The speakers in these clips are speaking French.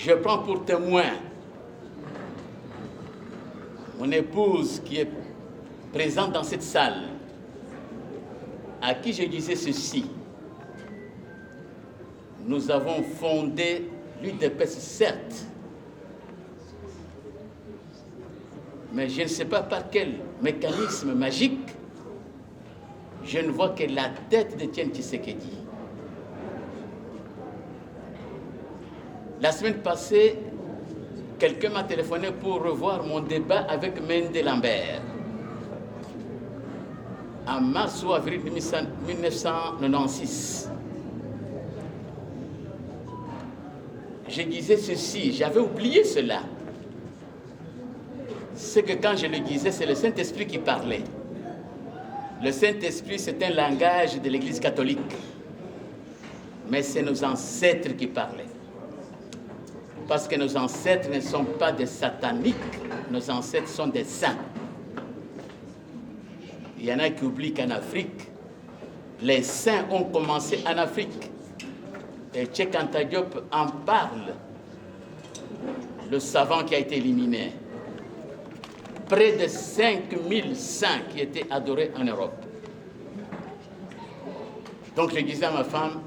Je prends pour témoin mon épouse qui est présente dans cette salle, à qui je disais ceci. Nous avons fondé l'UDPS, certes, mais je ne sais pas par quel mécanisme magique, je ne vois que la tête d'Étienne Tshisekedi. La semaine passée, quelqu'un m'a téléphoné pour revoir mon débat avec Mende Lambert. En mars ou avril 1996. Je disais ceci, j'avais oublié cela. C'est que quand je le disais, c'est le Saint-Esprit qui parlait. Le Saint-Esprit, c'est un langage de l'Église catholique. Mais c'est nos ancêtres qui parlaient. Parce que nos ancêtres ne sont pas des sataniques, nos ancêtres sont des saints. Il y en a qui oublient qu'en Afrique, les saints ont commencé en Afrique. Et Cheikh Anta Diop en parle, le savant qui a été éliminé. Près de 5000 saints qui étaient adorés en Europe. Donc je disais à ma femme,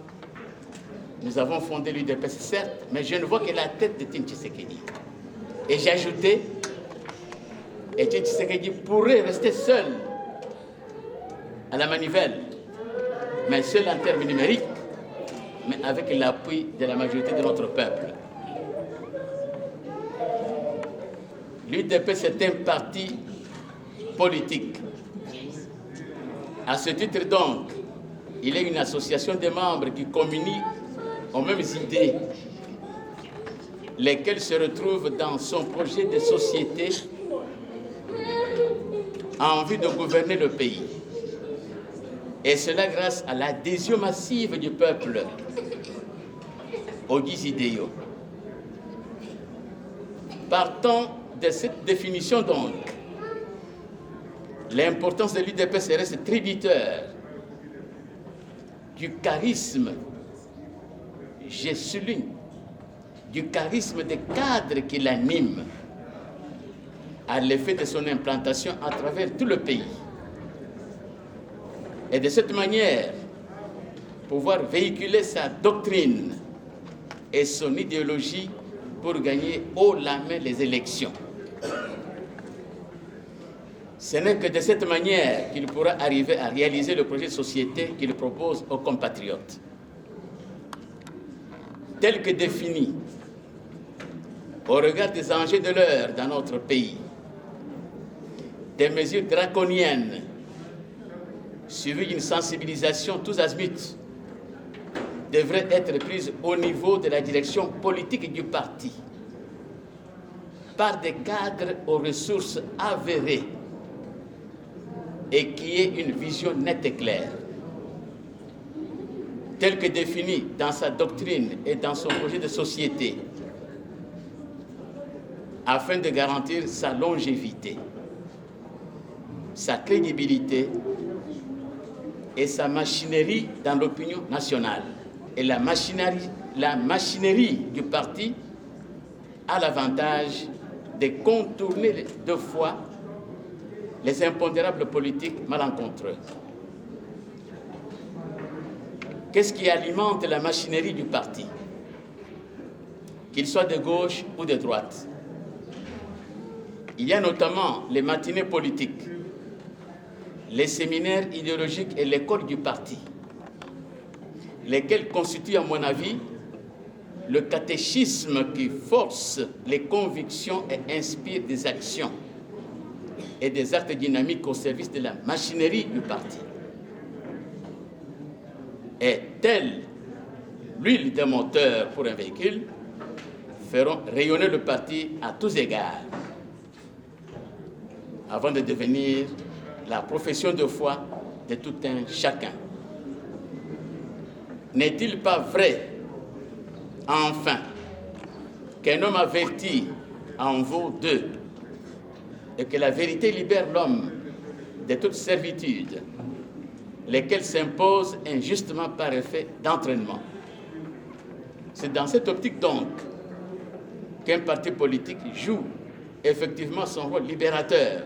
nous avons fondé l'UDPS, certes, mais je ne vois que la tête d'Étienne Tshisekedi. Et j'ai ajouté, Étienne Tshisekedi pourrait rester seul à la manivelle, mais seul en termes numériques, mais avec l'appui de la majorité de notre peuple. L'UDPS est un parti politique. À ce titre donc, il est une association de membres qui communient aux mêmes idées, lesquelles se retrouvent dans son projet de société en vue de gouverner le pays. Et cela grâce à l'adhésion massive du peuple aux 10 idéaux. Partant de cette définition donc, l'importance de l'UDPS reste tributaire du charisme, je souligne, du charisme des cadres qui l'animent à l'effet de son implantation à travers tout le pays. Et de cette manière, pouvoir véhiculer sa doctrine et son idéologie pour gagner haut la main les élections. Ce n'est que de cette manière qu'il pourra arriver à réaliser le projet de société qu'il propose aux compatriotes. Tel que défini, au regard des enjeux de l'heure dans notre pays, des mesures draconiennes suivies d'une sensibilisation tous azimuts devraient être prises au niveau de la direction politique du parti par des cadres aux ressources avérées et qui aient une vision nette et claire, telle que définie dans sa doctrine et dans son projet de société, afin de garantir sa longévité, sa crédibilité et sa machinerie dans l'opinion nationale. Et la machinerie du parti a l'avantage de contourner deux fois les impondérables politiques malencontreux. Qu'est-ce qui alimente la machinerie du parti? Qu'il soit de gauche ou de droite. Il y a notamment les matinées politiques, les séminaires idéologiques et l'école du parti, lesquels constituent, à mon avis, le catéchisme qui force les convictions et inspire des actions et des actes dynamiques au service de la machinerie du parti. Et telle l'huile de moteur pour un véhicule, feront rayonner le parti à tous égards, avant de devenir la profession de foi de tout un chacun. N'est-il pas vrai, enfin, qu'un homme averti en vaut deux, et que la vérité libère l'homme de toute servitude, lesquelles s'imposent injustement par effet d'entraînement? C'est dans cette optique donc qu'un parti politique joue effectivement son rôle libérateur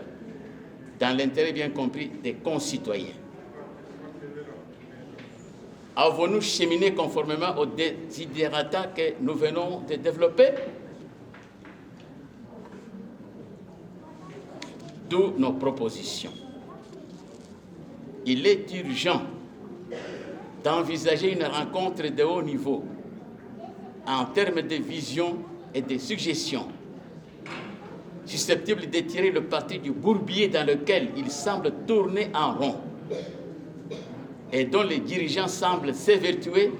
dans l'intérêt bien compris des concitoyens. Avons-nous cheminé conformément aux desiderata que nous venons de développer? D'où nos propositions. Il est urgent d'envisager une rencontre de haut niveau en termes de vision et de suggestions susceptibles d'étirer le parti du bourbier dans lequel il semble tourner en rond et dont les dirigeants semblent s'évertuer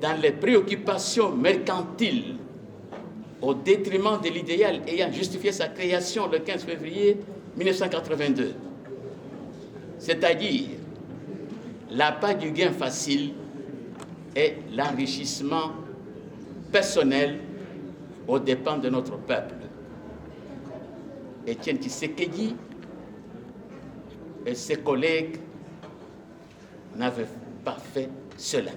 dans les préoccupations mercantiles au détriment de l'idéal ayant justifié sa création le 15 février 1982. C'est-à-dire l'appât du gain facile et l'enrichissement personnel aux dépens de notre peuple. Étienne Tshisekedi et ses collègues n'avaient pas fait cela.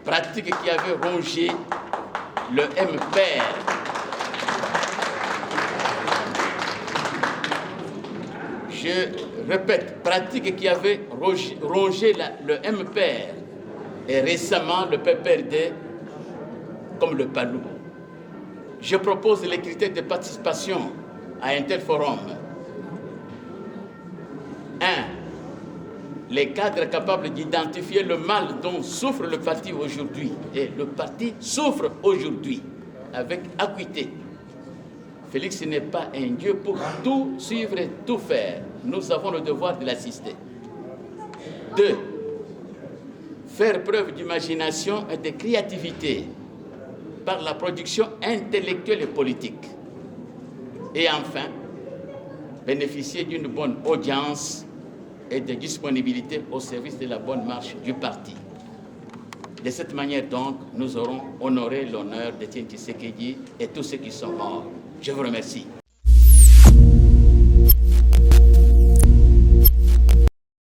Pratique qui avait rongé le MPR. Je répète, pratique qui avait rongé le MPR et récemment le PPRD comme le PALU. Je propose les critères de participation à un tel forum. 1. Les cadres capables d'identifier le mal dont souffre le parti aujourd'hui. Et le parti souffre aujourd'hui avec acuité. Félix n'est pas un Dieu pour tout suivre et tout faire. Nous avons le devoir de l'assister. 2. Faire preuve d'imagination et de créativité par la production intellectuelle et politique. Et enfin, bénéficier d'une bonne audience et de disponibilité au service de la bonne marche du parti. De cette manière donc, nous aurons honoré l'honneur d'Étienne Tshisekedi et tous ceux qui sont morts. Je vous remercie.